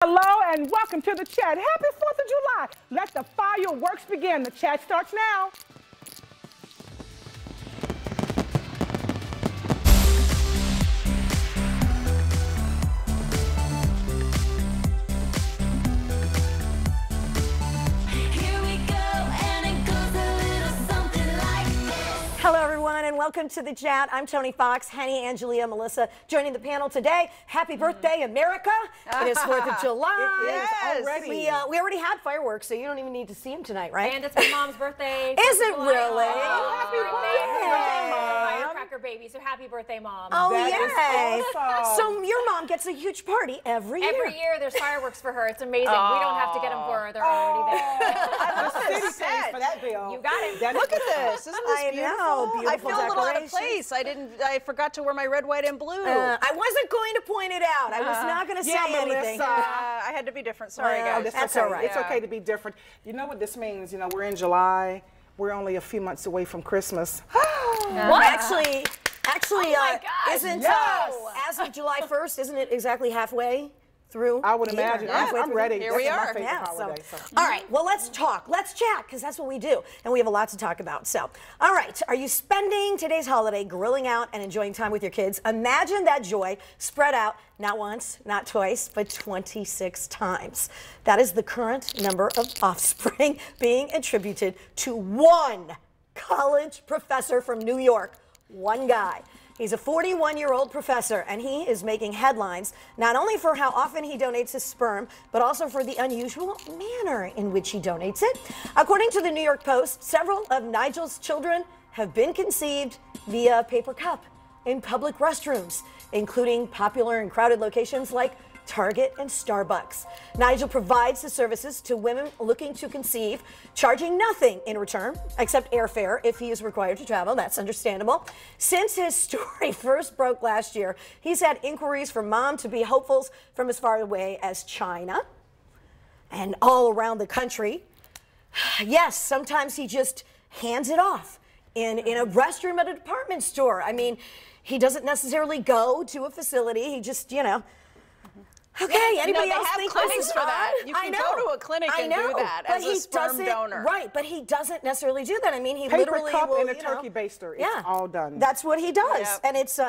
Hello and welcome to the chat. Happy 4th of July. Let the fireworks begin. The chat starts now. Hello, everyone, and welcome to the chat. I'm Tony Fox, Henny, Angelia, Melissa, joining the panel today. Happy birthday, America! It is 4th of July. It is already. We already had fireworks, so you don't even need to see them tonight, right? And it's my mom's birthday. Is it really? Happy birthday. Firecracker baby, so happy birthday, Mom. Oh, That yay! is awesome. So your mom gets a huge party every year. Every year there's fireworks for her. It's amazing. We don't have to get them for her. They're already there. I love city pays for that bill. You got it. Look at this. Isn't this I beautiful? know, I beautiful feel a little out of decorations. place. I forgot to wear my red, white, and blue. I wasn't going to point it out. I was not going to say anything. Melissa. I had to be different. Sorry, Well, guys. that's okay. all right. It's okay to be different. You know what this means? You know, we're in July. We're only a few months away from Christmas. Well, actually, my gosh, isn't yes. as of July 1st, isn't it exactly halfway through? I would the year? imagine. Yeah. I'm ready. Here That's we my are. favorite Yeah, holiday. so. All right, well, let's talk. Let's chat, because that's what we do. And we have a lot to talk about. So, all right, are you spending today's holiday grilling out and enjoying time with your kids? Imagine that joy spread out not once, not twice, but 26 times. That is the current number of offspring being attributed to one college professor from New York. One guy. He's a 41-year-old professor, and he is making headlines not only for how often he donates his sperm, but also for the unusual manner in which he donates it. According to the New York Post, several of Nigel's children have been conceived via paper cup in public restrooms, including popular and crowded locations like Target and Starbucks. Nigel provides the services to women looking to conceive, charging nothing in return except airfare if he is required to travel. That's understandable. Since his story first broke last year, he's had inquiries from mom to be hopefuls from as far away as China and all around the country. Yes, sometimes he just hands it off in a restroom at a department store. I mean, he doesn't necessarily go to a facility. He just, you know. Okay, anybody they else have think clinics this is for that. odd? You can go to a clinic and do that but as a he sperm doesn't- donor. Right, but he doesn't necessarily do that. I mean, he Paper literally cup will, and a you know, turkey baster. It's yeah, all done. That's what he does, Yep. and it's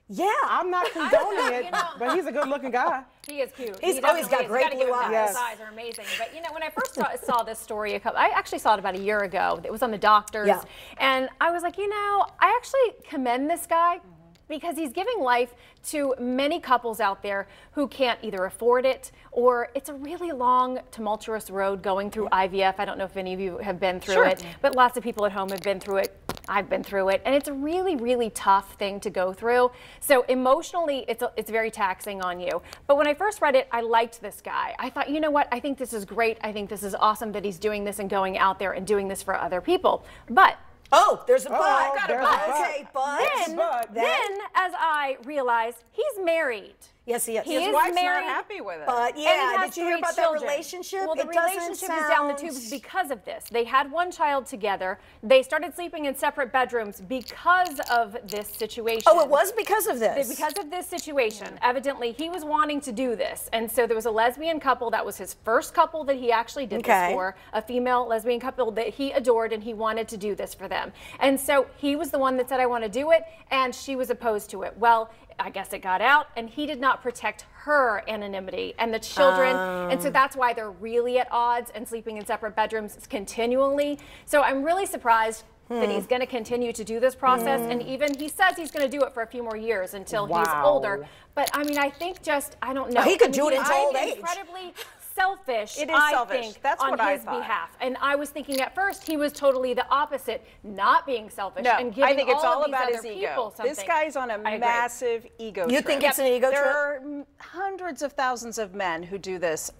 yeah. I'm not condoning it, but he's a good-looking guy. He is cute. He's He always got definitely is. great You gotta give blue him that. eyes. His eyes are amazing. But you know, when I first saw this story, I actually saw it about a year ago. It was on the doctors, Yeah. and I was like, you know, I actually commend this guy. Because he's giving life to many couples out there who can't either afford it or it's a really long, tumultuous road going through IVF. I don't know if any of you have been through it, but lots of people at home have been through it. I've been through it, and it's a really, really tough thing to go through. So emotionally, it's very taxing on you. But when I first read it, I liked this guy. I thought, you know what? I think this is great. I think this is awesome that he's doing this and going out there and doing this for other people. But Oh, there's a but. I've got a but. Okay, but then, as I realized, he's married. yes, he is. He His is wie's married, not happy with it. But and yeah, he has did you hear 3 about children. that relationship? Well, the It doesn't relationship is down the sound- tubes because of this. They had one child together. They started sleeping in separate bedrooms because of this situation. Oh, it was because of this. Because of this situation. Evidently, he was wanting to do this. And so there was a lesbian couple. That was his first couple that he actually did Okay. this for. A female lesbian couple that he adored, and he wanted to do this for them. And so he was the one that said, I want to do it. And she was opposed to it. Well, I guess it got out, and he did not protect her anonymity and the children. And so that's why they're really at odds and sleeping in separate bedrooms continually. So I'm really surprised that he's going to continue to do this process. And even he says he's going to do it for a few more years until he's Wow. older. But I mean, I think just, I don't know. He could I mean, do it he's until old age. incredibly selfish, It is I selfish. think, That's on what I his thought. behalf. And I was thinking at first he was totally the opposite, not being selfish No, and giving I think it's all all of these about other his people ego. This something. guy's on a I agree. massive ego You trip. think it's an ego there trip? are hundreds of thousands of men who do this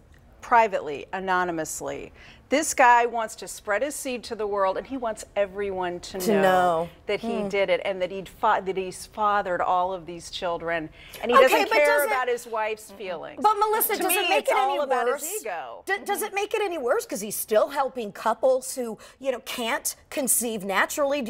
privately, anonymously. This guy wants to spread his seed to the world, and he wants everyone to know that he did it and that he's fathered all of these children, and he Okay, doesn't but care does it- about his wife's feelings. But Melissa, To does me, it make it's it any all about worse? his ego. Does it make it any worse because he's still helping couples who, you know, can't conceive naturally?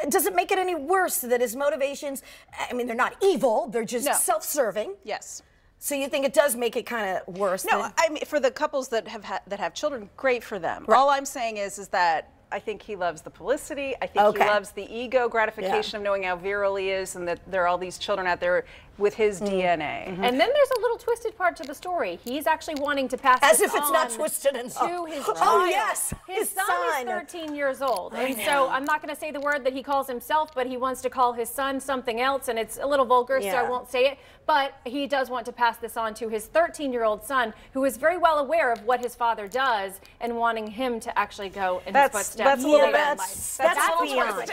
Does it make it any worse that his motivations? I mean, they're not evil; they're just No. self-serving. Yes. So you think it does make it kind of worse? No, I mean, for the couples that have children, great for them. Right. All I'm saying is that I think he loves the publicity. I think he loves the ego gratification of knowing how virile he is, and that there are all these children out there with his DNA. And then there's a little twisted part to the story. He's actually wanting to pass as this if it's on not twisted enough to his child. Oh yes, his son is 13 years old, and so I'm not going to say the word that he calls himself, but he wants to call his son something else, and it's a little vulgar, so I won't say it. But he does want to pass this on to his 13-year-old son, who is very well aware of what his father does, and wanting him to actually go in his footsteps. That's a little that's beyond.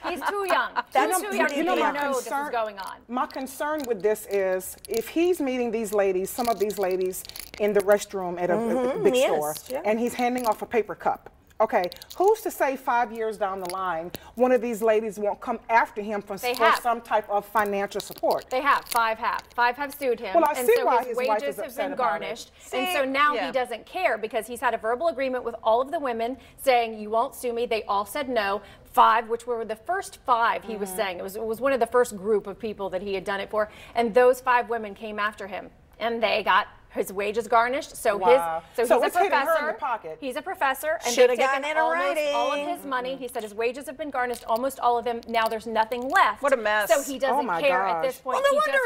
He's too young. He's too young to know this is going on. My concern with this is if he's meeting these ladies, some of these ladies in the restroom at a big store, and he's handing off a paper cup. Okay, who's to say 5 years down the line, one of these ladies won't come after him for some type of financial support? They have. Five have sued him. Well, I see why his his wife wages is have been upset about garnished. it. And so now he doesn't care because he's had a verbal agreement with all of the women saying, you won't sue me. They all said no. 5, which were the first 5 he was saying. It was one of the first group of people that he had done it for. And those 5 women came after him. And they got his wages garnished, so he's a professor. He's a professor, and they've taken all of his money. He said his wages have been garnished, almost all of them. Now there's nothing left. What a mess! So he doesn't care at this point. Well, no wonder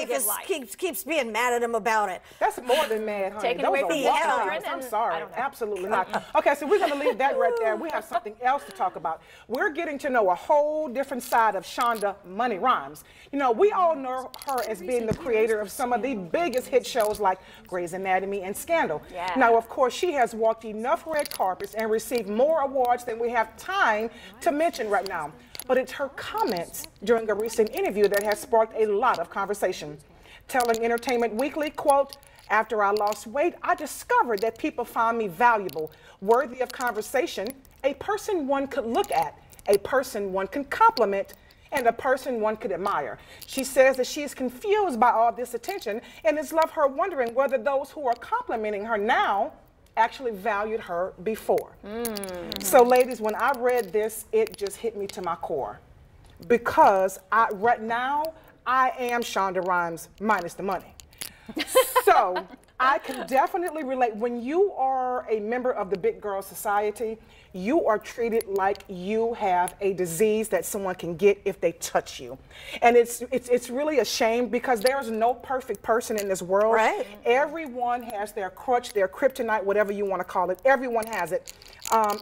his wife keeps being mad at him about it. That's more than mad, honey. Taking away from the children. I'm sorry, absolutely not. Okay, so we're going to leave that right there. We have something else to talk about. We're getting to know a whole different side of Shonda Money Rhimes. You know, we all know her as being the creator of some of the biggest hit shows like Grey's Anatomy and Scandal. Now, of course, she has walked enough red carpets and received more awards than we have time to mention right now. But it's her comments during a recent interview that has sparked a lot of conversation. Telling Entertainment Weekly, quote, "After I lost weight, I discovered that people found me valuable, worthy of conversation, a person one could look at, a person one can compliment, and a person one could admire." She says that she is confused by all this attention and has left her wondering whether those who are complimenting her now actually valued her before. So ladies, when I read this, it just hit me to my core. Because right now, I am Shonda Rhimes minus the money. So I can definitely relate. When you are a member of the big girl society, you are treated like you have a disease that someone can get if they touch you. And it's really a shame because there is no perfect person in this world. Right. Everyone has their crutch, their kryptonite, whatever you want to call it. Everyone has it.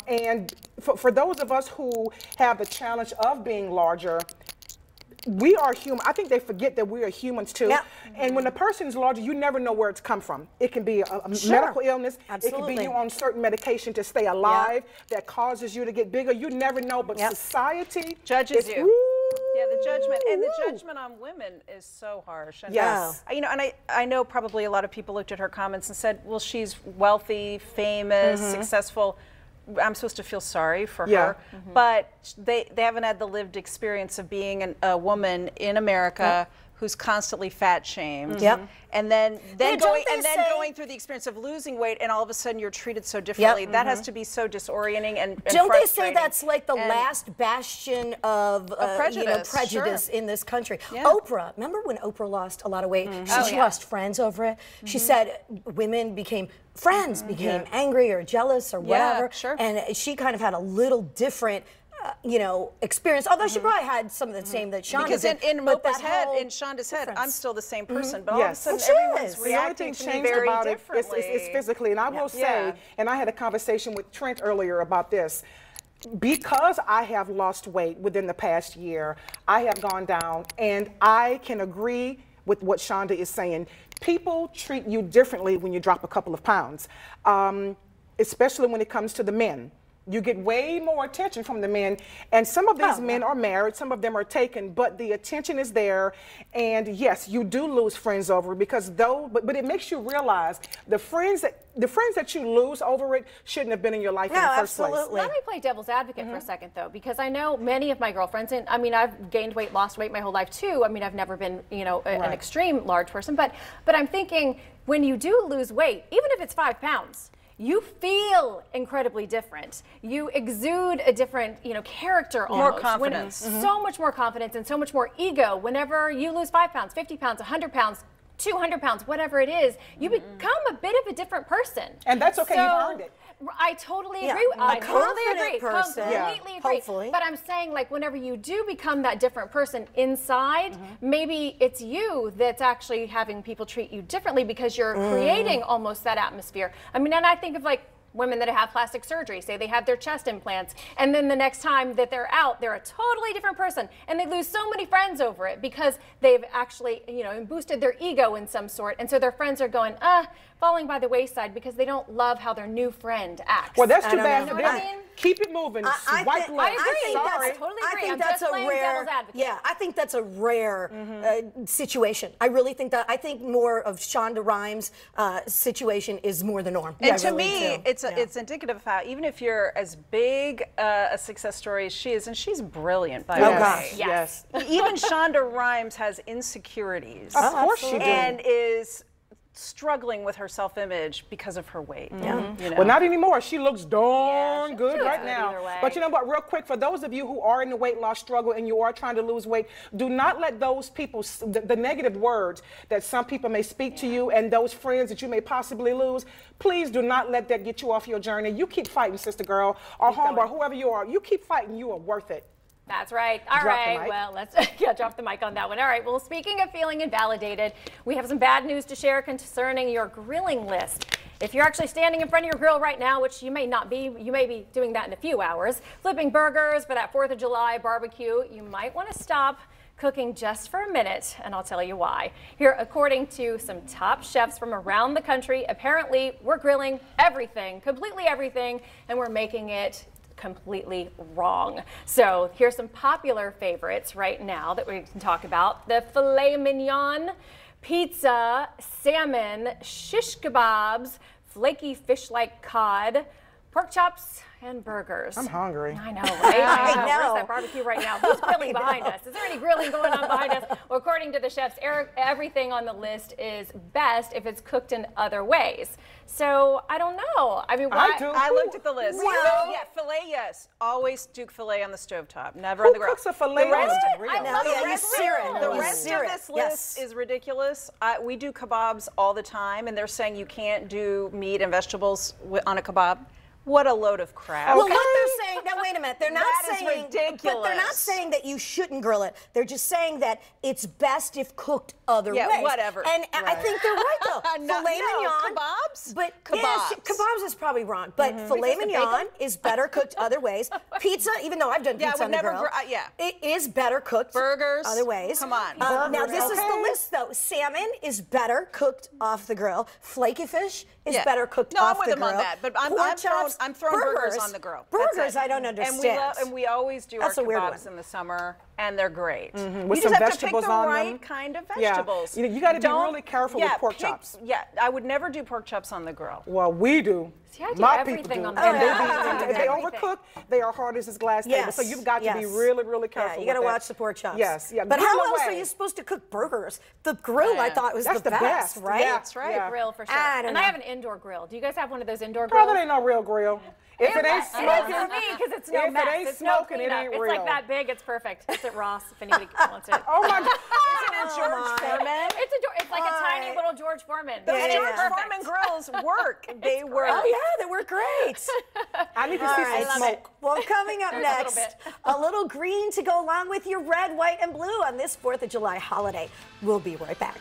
And for those of us who have the challenge of being larger, we are human. I think they forget that we are humans too. And when a person's larger, you never know where it's come from. It can be a medical illness. It can be you on certain medication to stay alive that causes you to get bigger. You never know, but society judges you. Yeah, the judgment and the judgment on women is so harsh. And you know, and I know probably a lot of people looked at her comments and said, well, she's wealthy, famous, successful. I'm supposed to feel sorry for her, but they haven't had the lived experience of being a woman in America who's constantly fat shamed, and then going through the experience of losing weight, and all of a sudden you're treated so differently. That has to be so disorienting and don't they say that's like the last bastion of prejudice in this country? Oprah, remember when Oprah lost a lot of weight? She lost friends over it. She said women became friends, became angry or jealous or whatever, and she kind of had a little different experience, although she probably had some of the same that Shonda did. In Oprah's head, in Shonda's head, I'm still the same person, but all of a sudden everyone's reacting to me very differently. It's physically, and I will say, and I had a conversation with Trent earlier about this, because I have lost weight within the past year, I have gone down, and I can agree with what Shonda is saying. People treat you differently when you drop a couple of pounds, especially when it comes to the men. You get way more attention from the men, and some of these men are married, some of them are taken, but the attention is there, and yes, you do lose friends over it because but it makes you realize the friends that you lose over it shouldn't have been in your life in the first place. Let me play devil's advocate for a second, though, because I know many of my girlfriends, and I mean, I've gained weight, lost weight my whole life too. I mean, I've never been, an extreme large person, but I'm thinking when you do lose weight, even if it's 5 pounds, you feel incredibly different. You exude a different, character almost. More confidence. So much more confidence and so much more ego. Whenever you lose 5 pounds, 50 pounds, 100 pounds, 200 pounds, whatever it is, you become a bit of a different person. And that's okay, you've earned it. I totally Yeah, agree. I a totally confident agree. person. Completely agree. Hopefully. But I'm saying, like, whenever you do become that different person inside, maybe it's you that's actually having people treat you differently because you're creating almost that atmosphere. I mean, and I think of like women that have plastic surgery, say they have their chest implants, and then the next time that they're out, they're a totally different person, and they lose so many friends over it because they've actually, you know, boosted their ego in some sort, and so their friends are going, falling by the wayside because they don't love how their new friend acts. Well, that's too don't bad know. for You know them. what I mean? Keep it moving. I Swipe agree. left. I Sorry. totally I agree. think I'm that's just a playing rare. devil's advocate. Yeah, I think that's a rare situation. I really think that. I think more of Shonda Rhimes' situation is more the norm. And I to really me, do. it's indicative of how even if you're as big a success story as she is, and she's brilliant by the way. gosh. Yes. Even Shonda Rhimes has insecurities. Of course she do. And is struggling with her self-image because of her weight. Yeah. You know? Well, not anymore. She looks darn she good looks right good now. either way. But you know what, real quick, for those of you who are in the weight loss struggle and you are trying to lose weight, do not let those people, the negative words that some people may speak to you and those friends that you may possibly lose, please do not let that get you off your journey. You keep fighting, sister girl, or homeboy, whoever you are. You keep fighting, you are worth it. That's right. All Drop the right. mic. Well, let's drop the mic on that one. All right. Well, speaking of feeling invalidated, we have some bad news to share concerning your grilling list. If you're actually standing in front of your grill right now, which you may not be, you may be doing that in a few hours, flipping burgers for that 4th of July barbecue, you might want to stop cooking just for a minute, and I'll tell you why. Here, according to some top chefs from around the country, apparently we're grilling everything, completely everything, and we're making it completely wrong. So here's some popular favorites right now that we can talk about. The filet mignon, pizza, salmon, shish kebabs, flaky fish-like cod, pork chops, and burgers. I'm hungry. I know, right? I know. Where's that barbecue right now? Who's grilling behind us? Is there any grilling going on behind us? Well, according to the chefs, everything on the list is best if it's cooked in other ways. So I don't know. I mean, why? I looked at the list. Well- Yeah, filet, yes. Always do filet on the stovetop, never on the grill. Cooks a filet The rest- on the grill? I No, love yeah, the you rest sear it. The You rest sear of it. this list Yes. is ridiculous. We do kebabs all the time, and they're saying you can't do meat and vegetables on a kebab. What a load of crap. Well, what they're saying, now wait a minute, they're not That is saying, but they're not ridiculous. saying that you shouldn't grill it. They're just saying that it's best if cooked other Yeah, ways. whatever. And I think they're right though. No, Filet no, mignon. kebabs? But Kebabs. Yeah, kebabs is probably wrong. But filet mignon is better cooked other ways. Pizza, even though I've done Yeah, I pizza would on the never grill, yeah. it is better cooked Burgers. other ways. Come on. Now Burgers, this is the okay. list though. Salmon is better cooked off the grill. Flaky fish is Yeah. better cooked No, off I'm with the them grill. on that, but I'm Pork throwing chops, burgers on the grill. That's Burgers, it. I don't understand. And we always do That's our a weird kebabs one. in the summer, and they're great. With You just some have to pick vegetables the on right them. kind of Yeah. vegetables. You gotta be Don't- really careful with pork chops. Yeah, I would never do pork chops on the grill. Well, we do. See, I do My everything people do. on the And grill. if they Everything. overcook, they are hard as this glass table. So you've got to be really, really careful. Yeah, you got to with that. watch the pork chops. Yes, yeah. But Grill how else away. are you supposed to cook burgers? The grill, I thought, was That's the the best, best. right? Yeah. That's right. Yeah. Grill for sure. I don't And know. I have an indoor grill. Do you guys have one of those indoor Girl, grills? that ain't no real grill. If it ain't It is smoking, for me because it's no if it mess. ain't It's no smoking, it cleanup. ain't It's real. like that big. It's perfect. It's at Ross if anybody wants it. Oh my God. Isn't it George Foreman? It's like a tiny little George Foreman. Those Yeah, George yeah. Foreman grills work. They work. Oh, yeah, they were great. I need to All see right. some smoke. Well, coming up There's a little next, bit. a little green to go along with your red, white, and blue on this 4th of July holiday. We'll be right back.